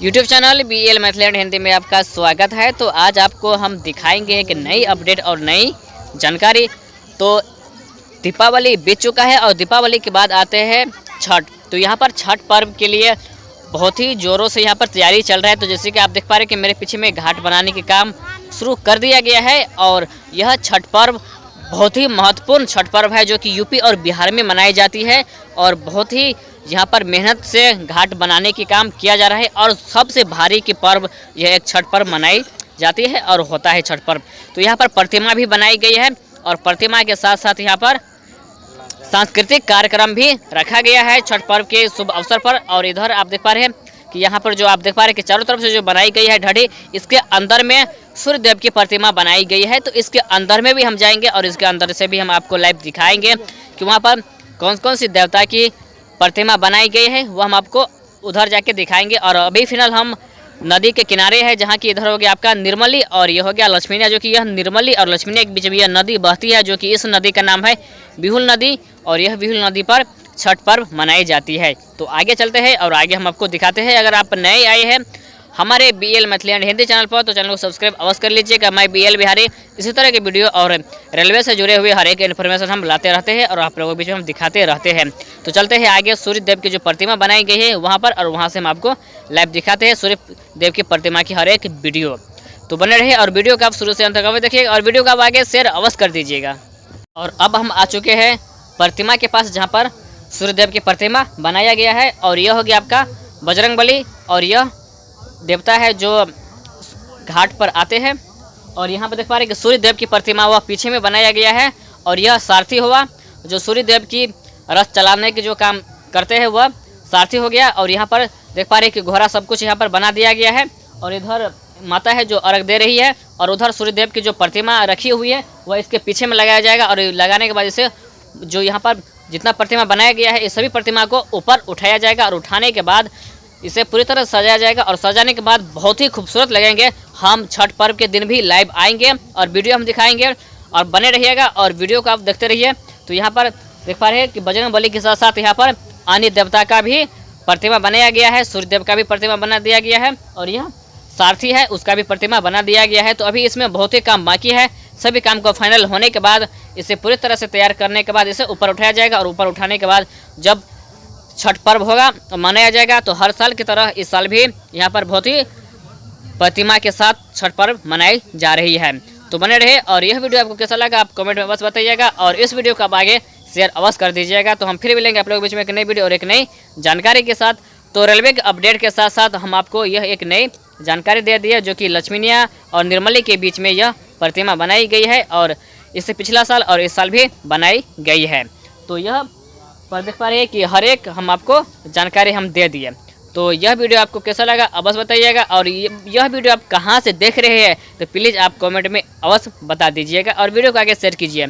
YouTube channel BL मैथलैंड Hindi में आपका स्वागत है। तो आज आपको हम दिखाएंगे एक नई अपडेट और नई जानकारी। तो दीपावली बीत चुका है और दीपावली के बाद आते हैं छठ। तो यहाँ पर छठ पर्व के लिए बहुत ही ज़ोरों से यहाँ पर तैयारी चल रहा है। तो जैसे कि आप देख पा रहे हैं कि मेरे पीछे में घाट बनाने के काम शुरू कर दिया गया है। और यह छठ पर्व बहुत ही महत्वपूर्ण छठ पर्व है जो कि यूपी और बिहार में मनाई जाती है। और बहुत ही यहाँ पर मेहनत से घाट बनाने की काम किया जा रहा है। और सबसे भारी की पर्व यह एक छठ पर्व मनाई जाती है और होता है छठ पर्व। तो यहाँ पर प्रतिमा भी बनाई गई है और प्रतिमा के साथ साथ यहाँ पर सांस्कृतिक कार्यक्रम भी रखा गया है छठ पर्व के शुभ अवसर पर। और इधर आप देख पा रहे हैं कि यहाँ पर जो आप देख पा रहे हैं कि चारों तरफ से जो बनाई गई है ढड़ी, इसके अंदर में सूर्य देव की प्रतिमा बनाई गई है। तो इसके अंदर में भी हम जाएंगे और इसके अंदर से भी हम आपको लाइव दिखाएंगे कि वहाँ पर कौन कौन सी देवता की प्रतिमा बनाई गई है, वो हम आपको उधर जाके दिखाएंगे। और अभी फिलहाल हम नदी के किनारे है, जहाँ की इधर हो गया आपका निर्मली और ये हो गया लक्ष्मीनिया, जो कि यह निर्मली और लक्ष्मीनिया के बीच में यह नदी बहती है, जो कि इस नदी का नाम है बिहुल नदी। और यह बिहुल नदी पर छठ पर्व मनाई जाती है। तो आगे चलते हैं और आगे हम आपको दिखाते हैं। अगर आप नए आए हैं हमारे BL मैथलैंड हिंदी चैनल पर तो चैनल को सब्सक्राइब अवश्य कर लीजिएगा। मैं BL बिहारी इसी तरह के वीडियो और रेलवे से जुड़े हुए हर एक इन्फॉर्मेशन हम लाते रहते हैं और आप लोगों के बीच में हम दिखाते रहते हैं। तो चलते हैं आगे सूर्य देव की जो प्रतिमा बनाई गई है वहाँ पर, और वहाँ से हम आपको लाइव दिखाते हैं सूर्य देव की प्रतिमा की हर एक वीडियो। तो बने रहे और वीडियो का आप शुरू से अंत तक अवश्य देखिएगा और वीडियो का आप आगे शेयर अवश्य कर दीजिएगा। और अब हम आ चुके हैं प्रतिमा के पास, जहाँ पर सूर्यदेव की प्रतिमा बनाया गया है। और यह हो गया आपका बजरंगबली और यह देवता है जो घाट पर आते हैं। और यहाँ पर देख पा रहे हैं कि सूर्यदेव की प्रतिमा वह पीछे में बनाया गया है। और यह सारथी हुआ जो सूर्यदेव की रथ चलाने के जो काम करते हैं वह सारथी हो गया। और यहाँ पर देख पा रहे हैं कि घोड़ा सब कुछ यहाँ पर बना दिया गया है। और इधर माता है जो अर्घ दे रही है और उधर सूर्यदेव की जो प्रतिमा रखी हुई है वह इसके पीछे में लगाया जाएगा। और लगाने के बाद इसे जो यहाँ पर जितना प्रतिमा बनाया गया है इस सभी प्रतिमा को ऊपर उठाया जाएगा और उठाने के बाद इसे पूरी तरह सजाया जाएगा। और सजाने के बाद बहुत ही खूबसूरत लगेंगे। हम छठ पर्व के दिन भी लाइव आएंगे और वीडियो हम दिखाएंगे और बने रहिएगा और वीडियो को आप देखते रहिए। तो यहाँ पर देख पा रहे हैं कि बजरंगबली के साथ साथ यहाँ पर अन्य देवता का भी प्रतिमा बनाया गया है, सूर्यदेव का भी प्रतिमा बना दिया गया है और यह सारथी है उसका भी प्रतिमा बना दिया गया है। तो अभी इसमें बहुत ही काम बाकी है। सभी काम को फाइनल होने के बाद इसे पूरी तरह से तैयार करने के बाद इसे ऊपर उठाया जाएगा। और ऊपर उठाने के बाद जब छठ पर्व होगा तो मनाया जाएगा। तो हर साल की तरह इस साल भी यहाँ पर बहुत ही प्रतिमा के साथ छठ पर्व मनाई जा रही है। तो बने रहे और यह वीडियो आपको कैसा लगा आप कमेंट में बस बताइएगा और इस वीडियो को आप आगे शेयर अवश्य कर दीजिएगा। तो हम फिर मिलेंगे आप लोगों के बीच में एक नई वीडियो और एक नई जानकारी के साथ। तो रेलवे के अपडेट के साथ साथ हम आपको यह एक नई जानकारी दे दी है जो कि लक्ष्मीनिया और निर्मली के बीच में यह प्रतिमा बनाई गई है और इससे पिछला साल और इस साल भी बनाई गई है। तो यह पर देख पा रहे हैं कि हर एक हम आपको जानकारी हम दे दिए। तो यह वीडियो आपको कैसा लगा अवश्य बताइएगा और यह वीडियो आप कहाँ से देख रहे हैं तो प्लीज़ आप कमेंट में अवश्य बता दीजिएगा और वीडियो को आगे शेयर कीजिए।